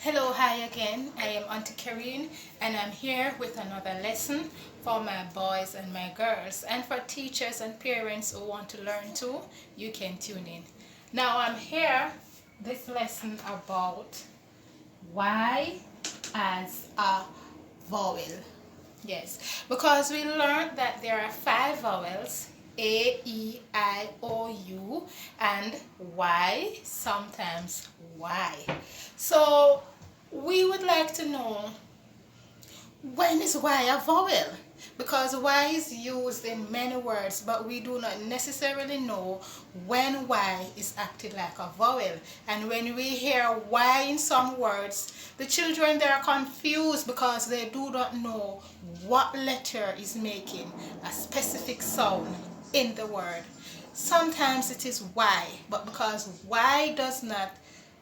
Hello, hi again. I am Auntie Karine and I'm here with another lesson for my boys and my girls, and for teachers and parents who want to learn too. You can tune in. Now I'm here this lesson about Y as a vowel. Yes, because we learned that there are 5 vowels: A, E, I, O, U, and Y, sometimes Y. So we would like to know, when is Y a vowel? Because Y is used in many words, but we do not necessarily know when Y is acted like a vowel. And when we hear Y in some words, the children, they are confused because they do not know what letter is making a specific sound in the word. Sometimes it is Y, but because Y does not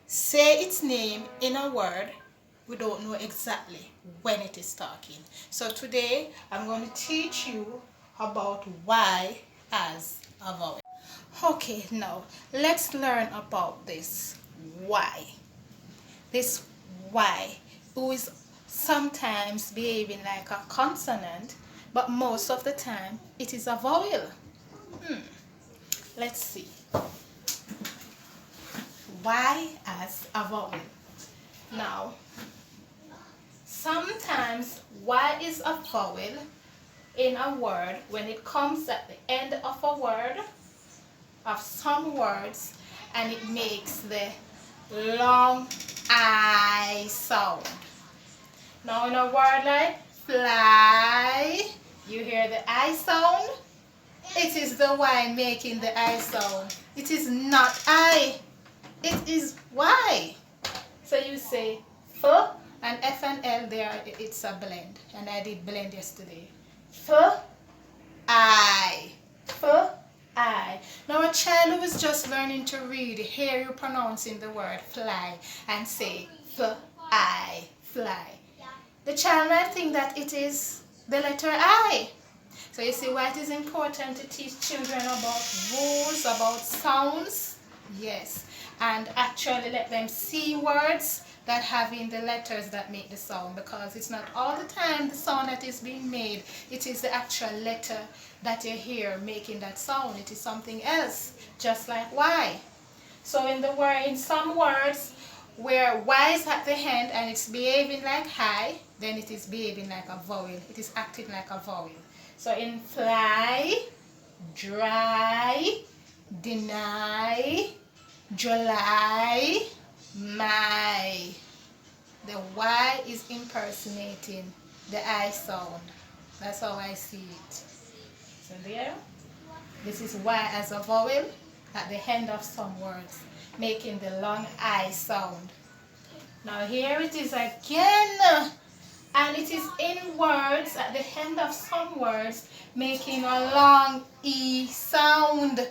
say its name in a word, we don't know exactly when it is talking. So today I'm going to teach you about Y as a vowel. Okay, now let's learn about this Y. This Y, who is sometimes behaving like a consonant, but most of the time it is a vowel. Let's see. Y as a vowel. Now, sometimes Y is a vowel in a word when it comes at the end of a word, of some words, and it makes the long I sound. Now in a word like fly, you hear the I sound. It is the Y making the I sound. It is not I, it is Y. So you say F and F and L there, it's a blend. And I did blend yesterday. F, I. F, I. Now a child who is just learning to read, hear you pronouncing the word fly and say F, I, fly. The child might think that it is the letter I. So you see why it is important to teach children about rules, about sounds. Yes, and actually let them see words that have in the letters that make the sound, because it's not all the time the sound that is being made. It is the actual letter that you hear making that sound. It is something else, just like Y. So in some words where Y is at the end and it's behaving like I, then it is behaving like a vowel. It is acting like a vowel. So in fly, dry, deny, July, my. The Y is impersonating the I sound. That's how I see it. So there, this is Y as a vowel at the end of some words, making the long I sound. Now here it is again, and it is in words at the end of some words, making a long E sound.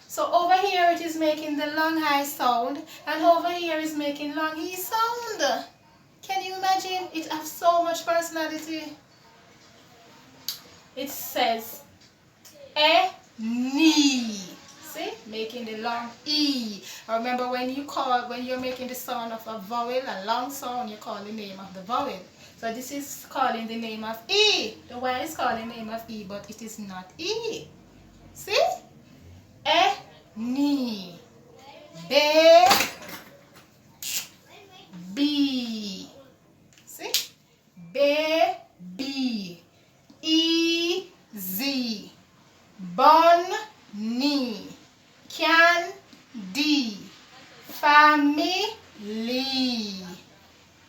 So over here it is making the long I sound, and over here is making long E sound. Can you imagine? It has so much personality. It says ni. See? Making the long E. Remember when you're making the sound of a vowel, a long sound, you call the name of the vowel. So this is calling the name of E. The Y is calling the name of E, but it is not E. See? Ni. Be. B. See? Baby. Easy. Bunny. Candy. Family.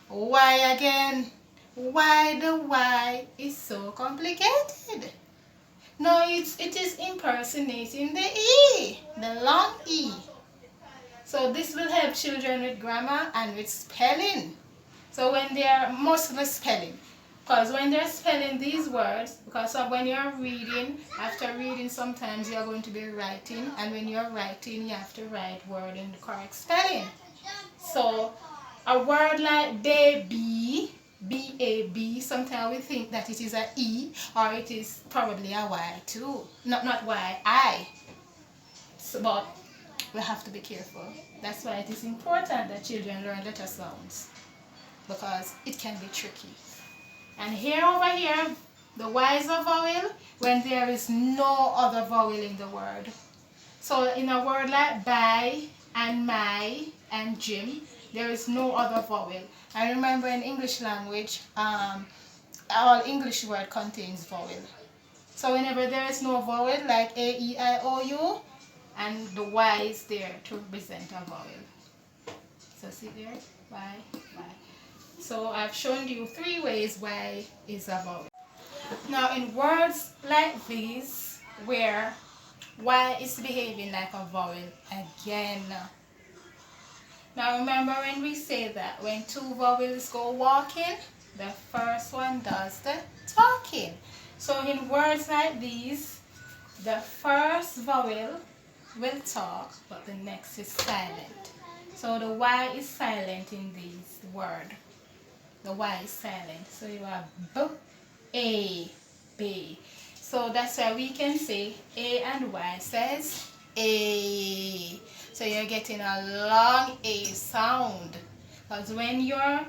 Why again? Why the Y is so complicated? No, it is impersonating the E, the long E. So this will help children with grammar and with spelling. So when they are, mostly spelling, because when they're spelling these words, because when you're reading, after reading sometimes you're going to be writing, and when you're writing you have to write word in the correct spelling. So a word like baby, B-A-B, sometimes we think that it is a E, or it is probably a Y too. Not Y, I. So, but we have to be careful. That's why it is important that children learn letter sounds. because it can be tricky. And here over here, the Y is a vowel when there is no other vowel in the word. So in a word like buy and my and gym, there is no other vowel. I remember in English language, all English word contains vowel. So whenever there is no vowel like A, E, I, O, U, and the Y is there to represent a vowel. So see there, Y, Y. So I've shown you 3 ways Y is a vowel. Now in words like these, where Y is behaving like a vowel again. Now remember when we say that when 2 vowels go walking, the first one does the talking. So in words like these, the first vowel will talk, but the next is silent. So the Y is silent in this word. The Y is silent. So you have B, A, B. So that's why we can say A and Y says A. So you're getting a long A sound. Because when you're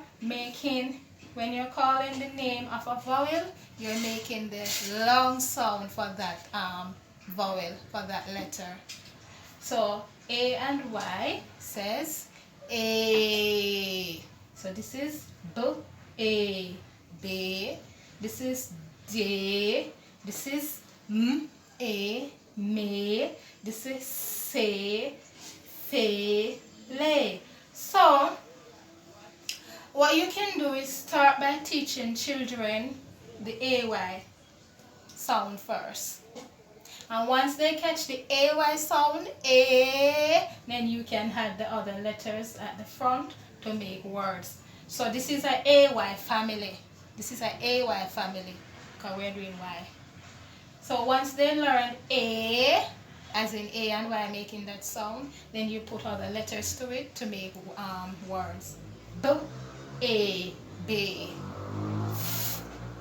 calling the name of a vowel, you're making the long sound for that vowel, for that letter. So A and Y says A. So this is B, A, B. This is D. This is M, A, Me. This is Se, Fe, Le. So what you can do is start by teaching children the AY sound first. And once they catch the AY sound, A, then you can add the other letters at the front to make words. So this is an AY family. This is an AY family because we're doing Y. So once they learn A, as in A and Y making that sound, then you put other letters to it to make words. B, A, B,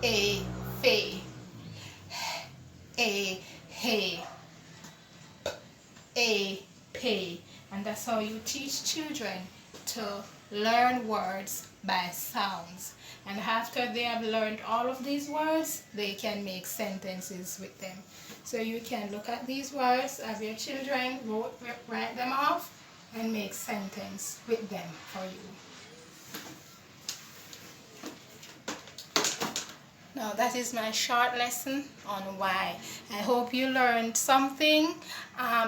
A, Fe, A, Hey, A, Pay. And that's how you teach children to learn words by sounds. And after they have learned all of these words, they can make sentences with them. So you can look at these words, have your children write them off, and make sentence with them for you. Now that is my short lesson on Y. I hope you learned something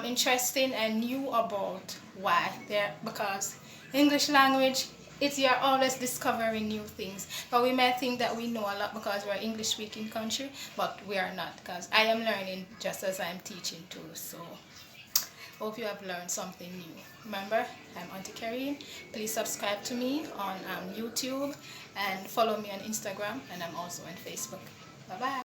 interesting and new about Y there, because English language, you're always discovering new things. But we may think that we know a lot because we're an English speaking country, but we are not, because I am learning just as I'm teaching too. So hope you have learned something new. Remember, I'm Auntie Karine. Please subscribe to me on YouTube and follow me on Instagram, and I'm also on Facebook. Bye-bye.